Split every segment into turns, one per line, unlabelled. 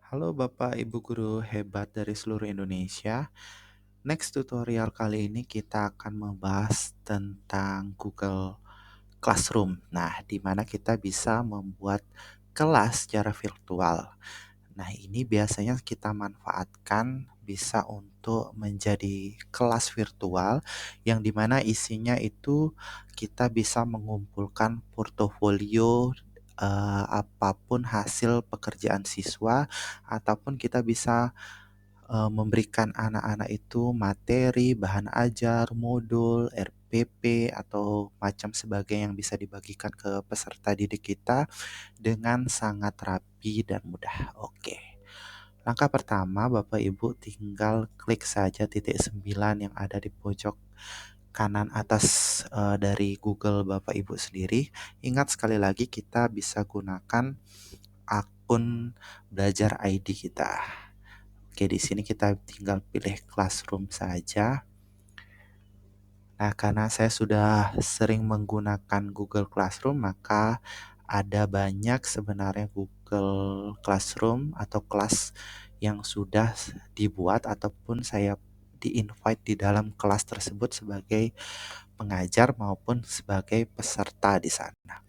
Halo Bapak Ibu guru hebat dari seluruh Indonesia. Next tutorial kali ini kita akan membahas tentang Google Classroom. Nah, di mana kita bisa membuat kelas secara virtual. Nah, ini biasanya kita manfaatkan bisa untuk menjadi kelas virtual yang dimana isinya itu kita bisa mengumpulkan portofolio apapun hasil pekerjaan siswa ataupun kita bisa memberikan anak-anak itu materi, bahan ajar, modul, RPP, atau macam sebagainya yang bisa dibagikan ke peserta didik kita dengan sangat rapi dan mudah. Oke. Langkah pertama, Bapak Ibu tinggal klik saja titik 9 yang ada di pojok kanan atas dari Google Bapak Ibu sendiri. Ingat sekali lagi kita bisa gunakan akun belajar ID kita. Oke, di sini kita tinggal pilih Classroom saja. Nah, karena saya sudah sering menggunakan Google Classroom, maka ada banyak sebenarnya Google Classroom atau kelas yang sudah dibuat ataupun saya di-invite di dalam kelas tersebut sebagai pengajar maupun sebagai peserta di sana.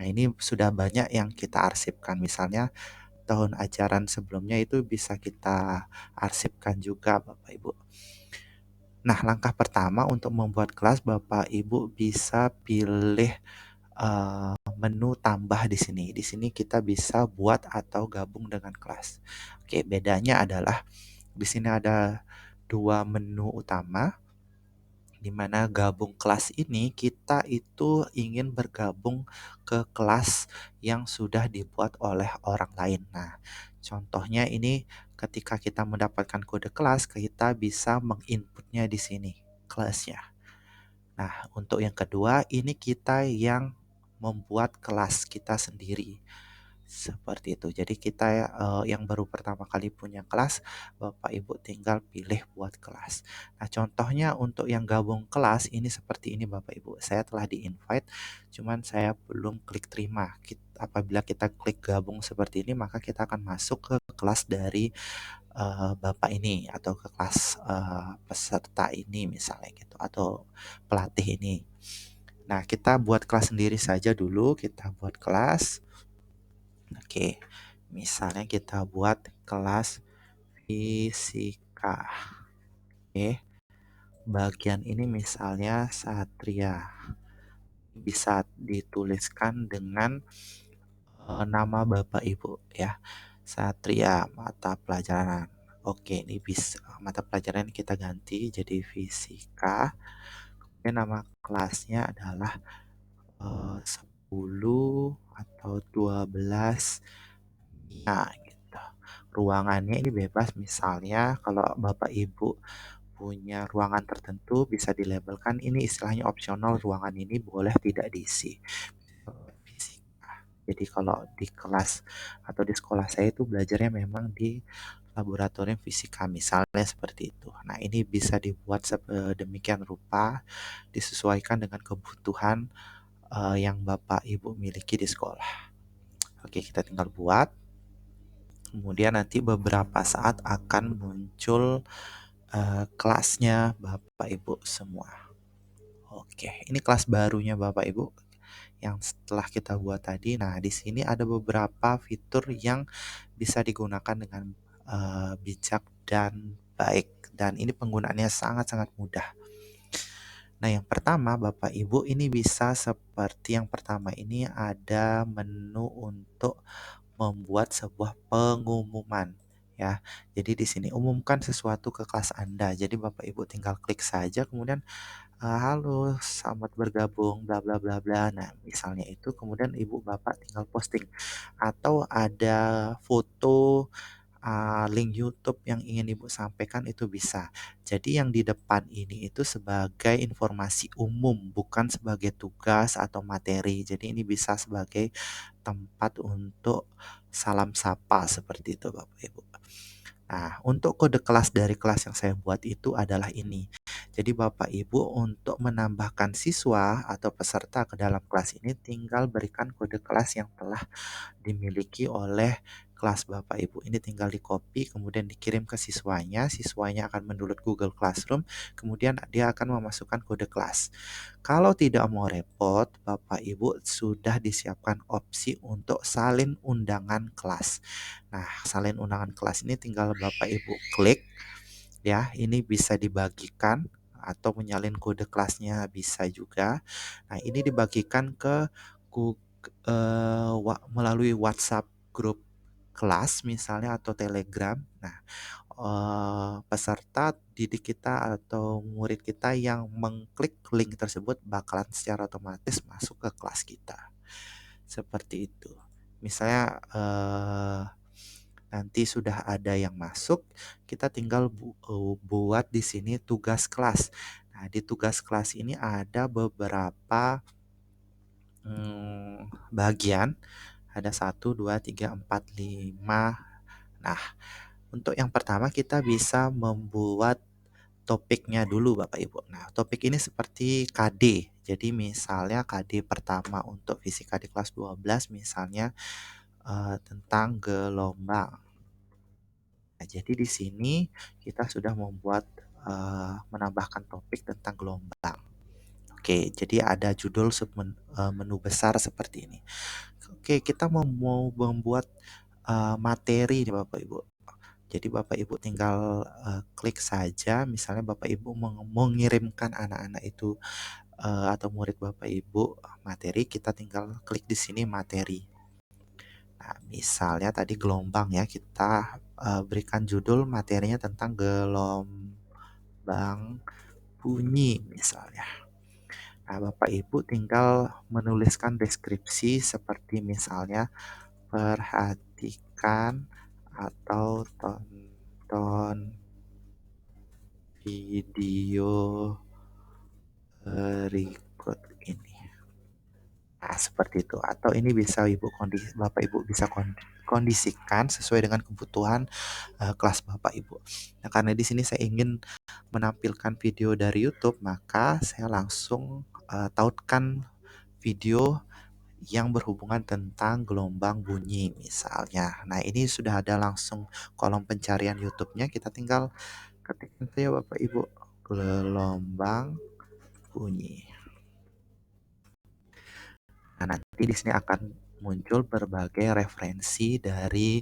Nah, ini sudah banyak yang kita arsipkan. Misalnya tahun ajaran sebelumnya itu bisa kita arsipkan juga Bapak Ibu. Nah, langkah pertama untuk membuat kelas Bapak Ibu bisa pilih menu tambah di sini. Di sini kita bisa buat atau gabung dengan kelas. Oke, bedanya adalah di sini ada dua menu utama di mana gabung kelas ini kita itu ingin bergabung ke kelas yang sudah dibuat oleh orang lain. Nah, contohnya ini ketika kita mendapatkan kode kelas, kita bisa menginputnya di sini, kelasnya. Nah, untuk yang kedua, ini kita yang membuat kelas kita sendiri. Seperti itu. Jadi kita yang baru pertama kali punya kelas, Bapak Ibu tinggal pilih buat kelas. Nah, contohnya untuk yang gabung kelas ini seperti ini Bapak Ibu. Saya telah di-invite, cuman saya belum klik terima. Apabila kita klik gabung seperti ini, maka kita akan masuk ke kelas dari Bapak ini atau ke kelas peserta ini misalnya gitu atau pelatih ini. Nah, kita buat kelas sendiri saja dulu. Kita buat kelas. Oke, misalnya kita buat kelas fisika. Oke, bagian ini misalnya Satria. Bisa dituliskan dengan nama Bapak Ibu ya. Satria mata pelajaran. Oke, ini bisa mata pelajaran kita ganti jadi fisika. Kemudian nama kelasnya adalah 10 atau 12. Nah, gitu. Ruangannya ini bebas, misalnya kalau Bapak Ibu punya ruangan tertentu bisa dilabelkan ini istilahnya opsional, ruangan ini boleh tidak diisi. Fisika. Jadi kalau di kelas atau di sekolah saya itu belajarnya memang di laboratorium fisika misalnya seperti itu. Nah, ini bisa dibuat sedemikian rupa disesuaikan dengan kebutuhan yang Bapak Ibu miliki di sekolah. Oke, kita tinggal buat. Kemudian nanti beberapa saat akan muncul kelasnya Bapak Ibu semua. Oke, ini kelas barunya Bapak Ibu yang setelah kita buat tadi. Nah, di sini ada beberapa fitur yang bisa digunakan dengan bijak dan baik, dan ini penggunaannya sangat-sangat mudah. Nah, yang pertama Bapak Ibu ini bisa seperti yang pertama ini ada menu untuk membuat sebuah pengumuman ya. Jadi di sini umumkan sesuatu ke kelas Anda. Jadi Bapak Ibu tinggal klik saja kemudian halo selamat bergabung bla bla bla bla. Nah, misalnya itu kemudian Ibu Bapak tinggal posting atau ada foto link YouTube yang ingin Ibu sampaikan itu bisa. Jadi yang di depan ini itu sebagai informasi umum, bukan sebagai tugas atau materi. Jadi ini bisa sebagai tempat untuk salam sapa seperti itu Bapak Ibu. Nah, untuk kode kelas dari kelas yang saya buat itu adalah ini. Jadi Bapak Ibu untuk menambahkan siswa atau peserta ke dalam kelas ini tinggal berikan kode kelas yang telah dimiliki oleh kelas Bapak Ibu. Ini tinggal di-copy kemudian dikirim ke siswanya, siswanya akan mendownload Google Classroom, kemudian dia akan memasukkan kode kelas. Kalau tidak mau repot, Bapak Ibu sudah disiapkan opsi untuk salin undangan kelas. Nah, salin undangan kelas ini tinggal Bapak Ibu klik ya, ini bisa dibagikan atau menyalin kode kelasnya bisa juga. Nah, ini dibagikan ke melalui WhatsApp grup kelas misalnya atau Telegram. Nah, peserta didik kita atau murid kita yang mengklik link tersebut bakalan secara otomatis masuk ke kelas kita. Seperti itu. Misalnya nanti sudah ada yang masuk, kita tinggal buat di sini tugas kelas. Nah, di tugas kelas ini ada beberapa bagian. Ada 1, 2, 3, 4, 5. Nah, untuk yang pertama kita bisa membuat topiknya dulu Bapak Ibu. Nah, topik ini seperti KD. Jadi misalnya KD pertama untuk fisika di kelas 12 misalnya tentang gelombang. Nah, jadi di sini kita sudah membuat menambahkan topik tentang gelombang. Oke, jadi ada judul menu besar seperti ini. Oke, kita mau membuat materi nih Bapak Ibu. Jadi Bapak Ibu tinggal klik saja, misalnya Bapak Ibu mengirimkan anak-anak itu atau murid Bapak Ibu materi, kita tinggal klik di sini materi. Nah, misalnya tadi gelombang ya, kita berikan judul materinya tentang gelombang bunyi misalnya. Nah, Bapak Ibu tinggal menuliskan deskripsi seperti misalnya perhatikan atau tonton video berikut ini. Nah, seperti itu. Atau ini bisa Bapak Ibu bisa kondisikan sesuai dengan kebutuhan kelas Bapak Ibu. Nah, karena di sini saya ingin menampilkan video dari YouTube, maka saya langsung tautkan video yang berhubungan tentang gelombang bunyi misalnya. Nah, ini sudah ada langsung kolom pencarian YouTube-nya, kita tinggal ketik saja Bapak Ibu gelombang bunyi. Nah, nanti di sini akan muncul berbagai referensi dari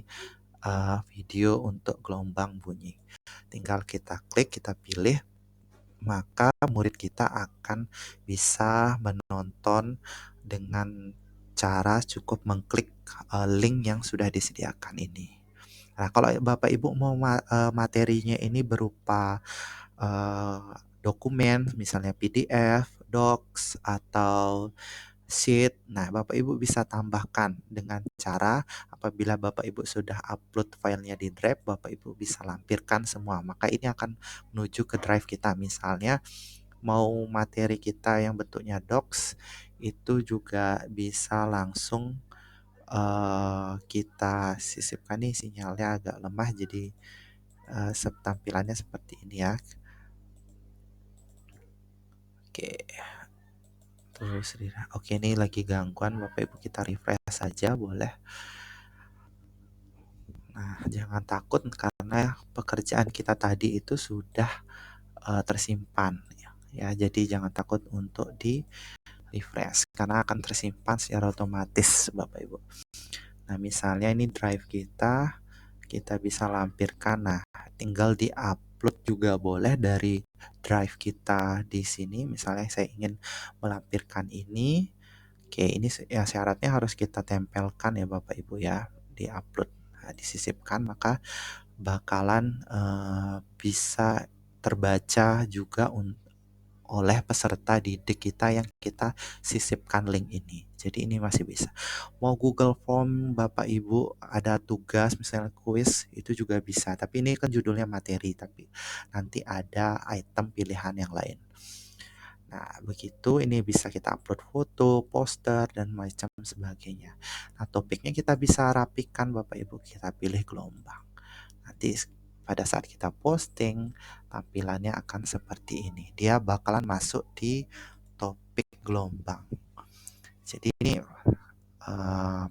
video untuk gelombang bunyi. Tinggal kita klik, kita pilih, maka murid kita akan bisa menonton dengan cara cukup mengklik link yang sudah disediakan ini. Nah, kalau Bapak Ibu mau materinya ini berupa dokumen, misalnya PDF, Docs, atau sheet. Nah, Bapak Ibu bisa tambahkan dengan cara apabila Bapak Ibu sudah upload filenya di Drive, Bapak Ibu bisa lampirkan semua. Maka ini akan menuju ke Drive kita. Misalnya mau materi kita yang bentuknya Docs, itu juga bisa langsung kita sisipkan. Nih sinyalnya agak lemah, jadi tampilannya seperti ini ya. Oke. Terus oke, ini lagi gangguan Bapak Ibu, kita refresh saja boleh. Nah, jangan takut karena pekerjaan kita tadi itu sudah tersimpan ya. Jadi jangan takut untuk di refresh karena akan tersimpan secara otomatis Bapak Ibu. Nah, misalnya ini drive kita bisa lampirkan. Nah, tinggal di-upload juga boleh dari drive kita di sini. Misalnya saya ingin melampirkan ini. Oke, ini ya syaratnya harus kita tempelkan ya Bapak Ibu ya, di-upload. Nah, disisipkan maka bakalan bisa terbaca juga oleh peserta didik kita yang kita sisipkan link ini. Jadi ini masih bisa. Mau Google Form Bapak Ibu ada tugas misalnya kuis itu juga bisa. Tapi ini kan judulnya materi, tapi nanti ada item pilihan yang lain. Nah, begitu ini bisa kita upload foto, poster, dan macam sebagainya. Nah, topiknya kita bisa rapikan Bapak Ibu, kita pilih gelombang. Nanti pada saat kita posting, tampilannya akan seperti ini. Dia bakalan masuk di topik gelombang. Jadi ini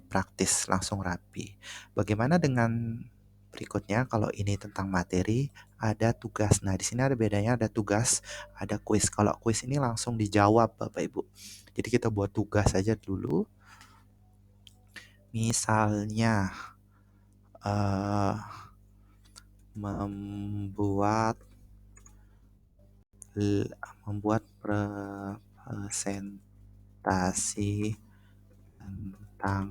praktis, langsung rapi. Bagaimana dengan berikutnya? Kalau ini tentang materi, ada tugas. Nah, di sini ada bedanya, ada tugas, ada kuis. Kalau kuis ini langsung dijawab, Bapak Ibu. Jadi kita buat tugas saja dulu. Misalnya membuat presentasi tentang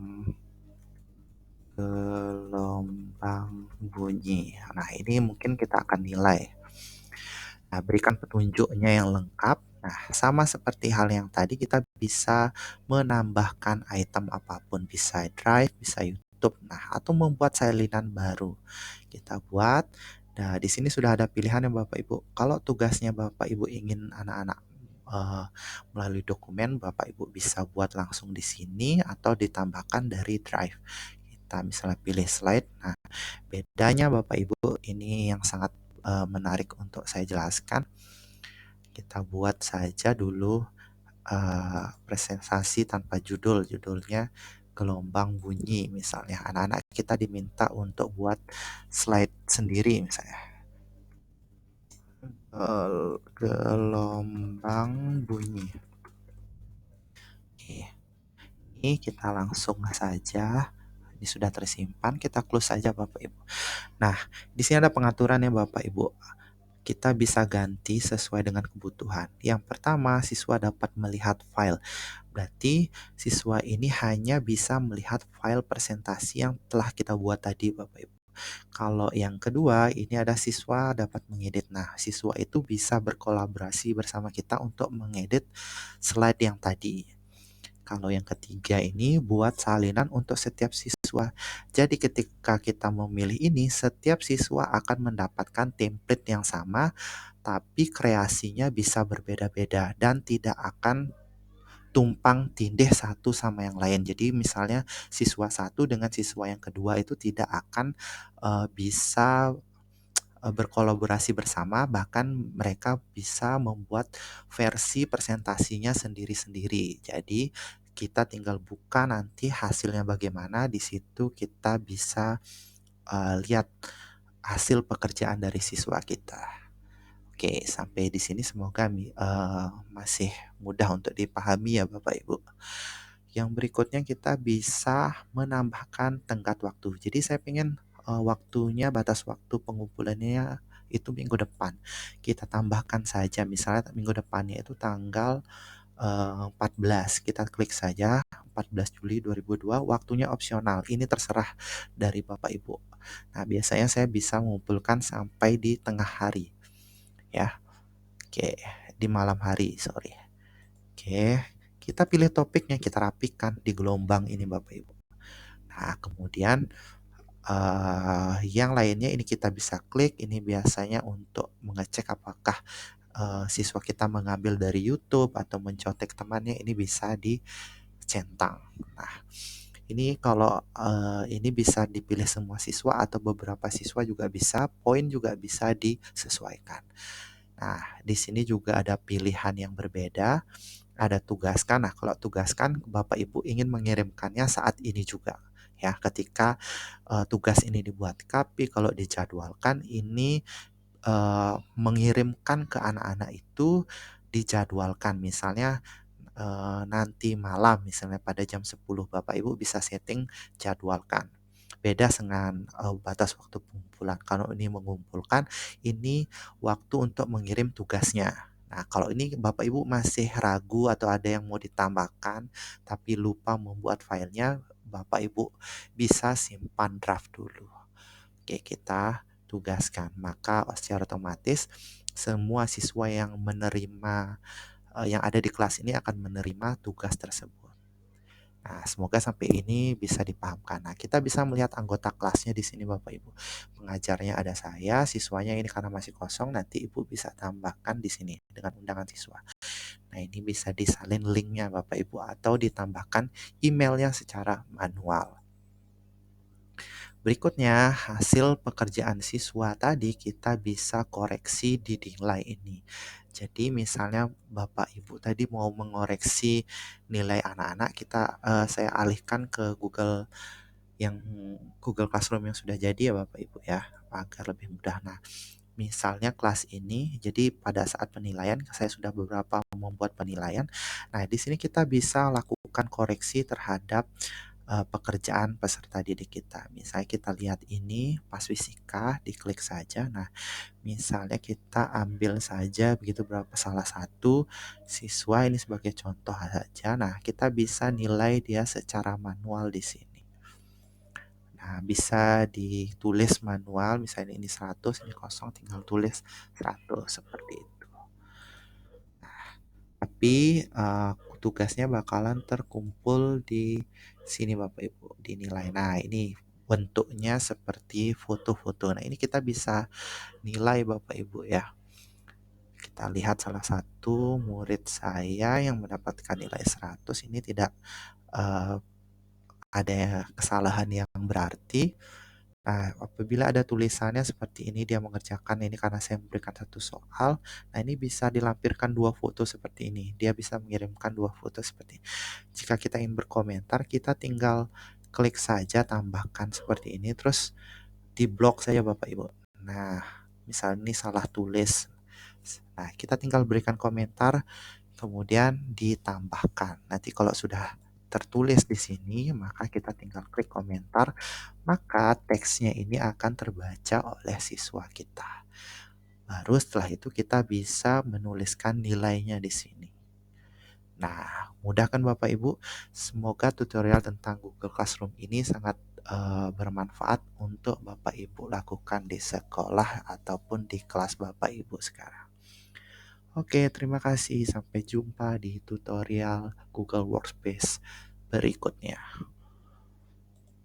gelombang bunyi. Nah, ini mungkin kita akan nilai. Nah, berikan petunjuknya yang lengkap. Nah, sama seperti hal yang tadi, kita bisa menambahkan item apapun. Bisa Drive, bisa YouTube. Nah, atau membuat salinan baru. Kita buat. Nah, di sini sudah ada pilihan ya Bapak Ibu. Kalau tugasnya Bapak Ibu ingin anak-anak melalui dokumen, Bapak Ibu bisa buat langsung di sini atau ditambahkan dari Drive. Kita misalnya pilih slide. Nah, bedanya Bapak Ibu, ini yang sangat menarik untuk saya jelaskan. Kita buat saja dulu presentasi tanpa judul. Judulnya gelombang bunyi misalnya. Anak-anak kita diminta untuk buat slide sendiri misalnya. Gelombang bunyi. Oke. Ini kita langsung saja. Ini sudah tersimpan, kita close saja Bapak Ibu. Nah, di sini ada pengaturan ya Bapak Ibu. Kita bisa ganti sesuai dengan kebutuhan. Yang pertama, siswa dapat melihat file. Berarti siswa ini hanya bisa melihat file presentasi yang telah kita buat tadi Bapak Ibu. Kalau yang kedua, ini ada siswa dapat mengedit. Nah, siswa itu bisa berkolaborasi bersama kita untuk mengedit slide yang tadi. Kalau yang ketiga ini buat salinan untuk setiap siswa. Jadi ketika kita memilih ini, setiap siswa akan mendapatkan template yang sama, tapi kreasinya bisa berbeda-beda dan tidak akan tumpang tindih satu sama yang lain. Jadi misalnya siswa satu dengan siswa yang kedua itu tidak akan bisa berkolaborasi bersama, bahkan mereka bisa membuat versi presentasinya sendiri-sendiri. Jadi kita tinggal buka nanti hasilnya bagaimana, di situ kita bisa lihat hasil pekerjaan dari siswa kita. Oke, sampai di sini semoga masih mudah untuk dipahami ya Bapak Ibu. Yang berikutnya kita bisa menambahkan tenggat waktu. Jadi saya ingin waktunya, batas waktu pengumpulannya itu minggu depan. Kita tambahkan saja, misalnya minggu depannya itu tanggal 14. Kita klik saja 14 Juli 2002, waktunya opsional. Ini terserah dari Bapak Ibu. Nah, biasanya saya bisa mengumpulkan sampai di tengah hari. Ya. Oke, di malam hari, sorry. Oke, kita pilih topiknya, kita rapikan di gelombang ini Bapak Ibu. Nah, kemudian yang lainnya ini kita bisa klik. Ini biasanya untuk mengecek apakah siswa kita mengambil dari YouTube atau mencontek temannya, ini bisa dicentang. Nah, ini kalau ini bisa dipilih semua siswa atau beberapa siswa juga bisa, poin juga bisa disesuaikan. Nah, di sini juga ada pilihan yang berbeda, ada tugaskan. Nah, kalau tugaskan Bapak Ibu ingin mengirimkannya saat ini juga. Ya, ketika tugas ini dibuat, tapi kalau dijadwalkan ini mengirimkan ke anak-anak itu dijadwalkan. Misalnya nanti malam, misalnya pada jam 10 Bapak Ibu bisa setting jadwalkan. Beda dengan batas waktu pengumpulan. Kalau ini mengumpulkan, ini waktu untuk mengirim tugasnya. Nah, kalau ini Bapak Ibu masih ragu atau ada yang mau ditambahkan tapi lupa membuat filenya, Bapak Ibu bisa simpan draft dulu. Oke, kita tugaskan. Maka secara otomatis semua siswa yang menerima yang ada di kelas ini akan menerima tugas tersebut. Nah, semoga sampai ini bisa dipahamkan. Nah, kita bisa melihat anggota kelasnya di sini Bapak Ibu. Pengajarnya ada saya, siswanya ini karena masih kosong, nanti Ibu bisa tambahkan di sini dengan undangan siswa. Nah, ini bisa disalin linknya Bapak Ibu atau ditambahkan emailnya secara manual. Berikutnya, hasil pekerjaan siswa tadi kita bisa koreksi di nilai ini. Jadi misalnya Bapak Ibu tadi mau mengoreksi nilai anak-anak, saya alihkan ke Google Classroom yang sudah jadi ya Bapak Ibu ya, agar lebih mudah. Nah, misalnya kelas ini, jadi pada saat penilaian saya sudah beberapa membuat penilaian. Nah, di sini kita bisa lakukan koreksi terhadap pekerjaan peserta didik kita. Misalnya kita lihat ini pas fisika, diklik saja. Nah, misalnya kita ambil saja begitu berapa salah satu siswa ini sebagai contoh saja. Nah, kita bisa nilai dia secara manual di sini. Nah, bisa ditulis manual, misalnya ini 100, ini kosong, tinggal tulis 100 seperti itu. Tapi tugasnya bakalan terkumpul di sini Bapak Ibu, dinilai. Nah, ini bentuknya seperti foto-foto. Nah, ini kita bisa nilai Bapak Ibu ya. Kita lihat salah satu murid saya yang mendapatkan nilai 100 ini tidak eh, ada kesalahan yang berarti. Nah, apabila ada tulisannya seperti ini, dia mengerjakan ini karena saya memberikan satu soal. Nah, ini bisa dilampirkan dua foto seperti ini. Dia bisa mengirimkan dua foto seperti ini. Jika kita ingin berkomentar, kita tinggal klik saja tambahkan seperti ini, terus di blok saja Bapak Ibu. Nah, misalnya ini salah tulis. Nah, kita tinggal berikan komentar, kemudian ditambahkan. Nanti kalau sudah tertulis di sini, maka kita tinggal klik komentar, maka teksnya ini akan terbaca oleh siswa kita. Baru setelah itu kita bisa menuliskan nilainya di sini. Nah, mudah kan Bapak Ibu? Semoga tutorial tentang Google Classroom ini sangat bermanfaat untuk Bapak Ibu lakukan di sekolah ataupun di kelas Bapak Ibu sekarang. Oke, terima kasih. Sampai jumpa di tutorial Google Workspace berikutnya.